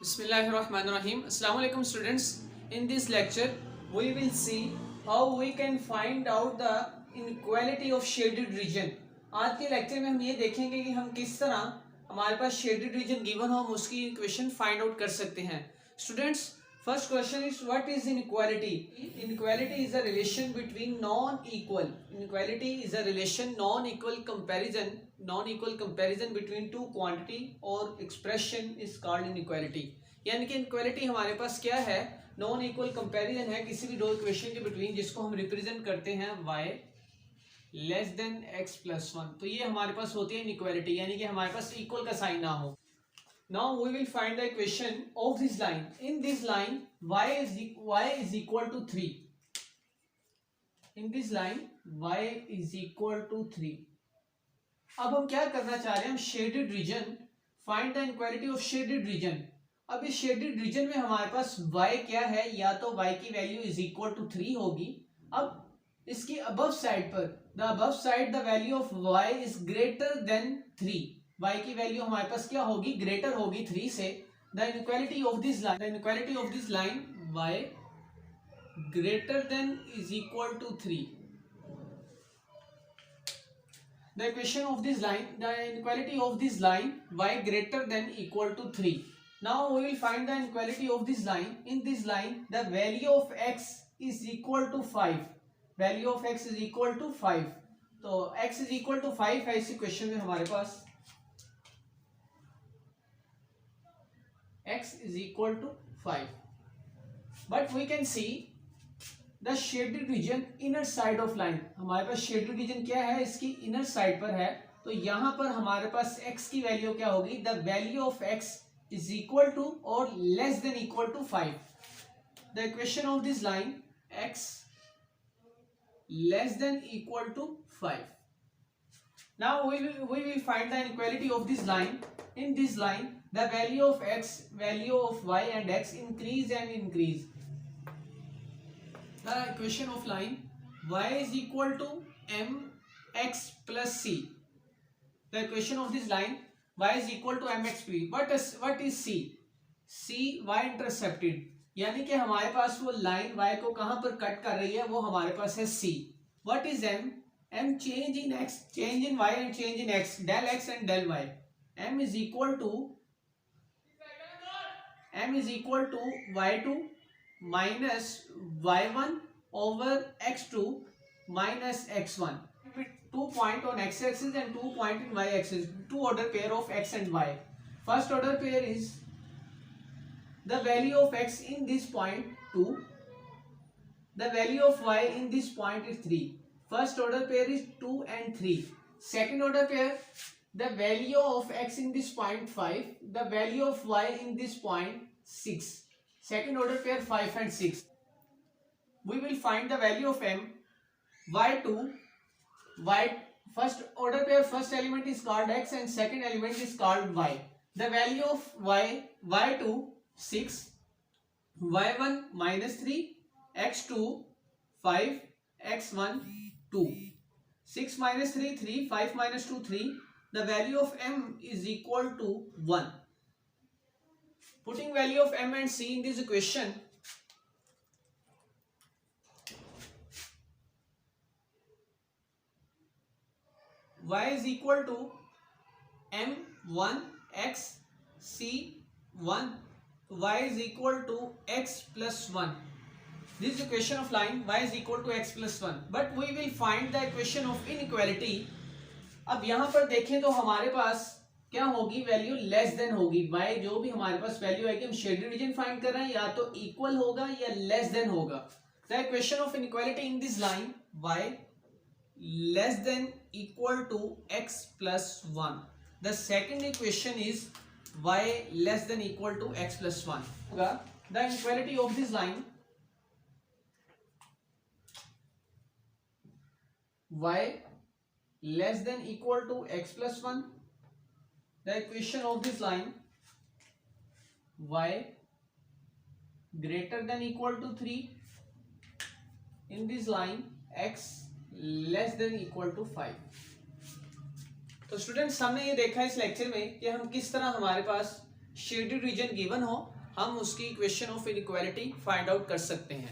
Bismillahirrahmanirrahim. Assalamu alaikum students. In this lecture, we will see how we can find out the inequality of shaded region. आज के lecture में हम ये देखेंगे कि हम किस तरह हमारे पास शेडेड रीजन गिवन हो हम उसकी इक्वेशन फाइंड आउट कर सकते हैं. Students, first question is what is inequality. Inequality is a relation between non equal. Inequality is a relation non equal comparison between two quantity और एक्सप्रेशन इज कॉल्ड इनइक्वालिटी. यानी कि inequality हमारे पास क्या है, नॉन इक्वल कंपैरिजन है किसी भी दो इक्वेशन के बिटवीन जिसको हम रिप्रेजेंट करते हैं y less then x plus one. तो ये हमारे पास होती है इनइक्वालिटी, यानी कि हमारे पास इक्वल का साइन ना हो. Now we will find the equation of this line. In this line, y is equal to 3. In this line, y is equal to 3. अब हम क्या करना चाह रहे हैं, हम shaded region find the inequality of shaded region. अब इस शेडेड रीजन में हमारे पास y क्या है, या तो y की वैल्यू इज इक्वल टू 3 होगी. अब इसकी अबव साइड पर the value of y is greater than 3. y की वैल्यू हमारे पास क्या होगी, ग्रेटर होगी 3 से. The inequality of this line y greater than is equal to 3. The equation of this line, the inequality of this line y greater than equal to 3. Now we will find the inequality of this line. In this line, the value of x is equal to 5. Value of x is equal to 5. तो x is equal to 5 है इस equation में हमारे पास. x is equal to 5. But we can see the shaded region inner side of line. हमारे पास shaded region क्या है, इसकी inner side पर है. तो यहां पर हमारे पास x की वैल्यू क्या होगी, the value of x is equal to और less than equal to 5. The equation of this line x less than equal to 5. Now we will find the inequality of this line. In this line, the value of x, value of y and x increase and increase. The equation of line y is equal to mx plus c. The equation of this line y is equal to mx p. What is c? c y intercepted. यानी कि हमारे पास वो line y को कहां पर cut कर रही है, वो हमारे पास है c. What is m? m change in x, change in y and change in x, del x and del y. m is equal to y2 minus y1 over x2 minus x1 with 2 point on x-axis and 2 point in y-axis, two order pair of x and y. First order pair is the value of x in this point 2, the value of y in this point is 3. First order pair is 2 and 3. Second order pair, the value of x in this point 5, the value of y in this point 6. Second order pair 5 and 6. We will find the value of m. y2, first order pair, first element is called x and second element is called y. The value of y2 6, y1 minus 3, x2 5, x1 2. 6 minus 3 3, 5 minus 2 3. The value of m is equal to 1. Putting value of m and c in this equation, y is equal to m1 x c1, y is equal to x plus 1. This equation of line y is equal to x plus 1. But we will find the equation of inequality. अब यहां पर देखें तो हमारे पास क्या होगी, value less than होगी. y जो भी हमारे पास वैल्यू आएगी, हम शेडेड रीजन फाइंड कर रहे हैं, या तो इक्वल होगा या लेस देन होगा. The equation of inequality in this line y less than equal to x plus 1. The second equation is y less than equal to x plus 1 होगा. The inequality of this line y less than equal to x plus 1. The equation of this line y greater than equal to 3. In this line x less than equal to 5. तो students, हमने ये देखा इस lecture में कि हम किस तरह हमारे पास शेडेड रीजन गिवन हो, हम उसकी equation of inequality find out कर सकते हैं।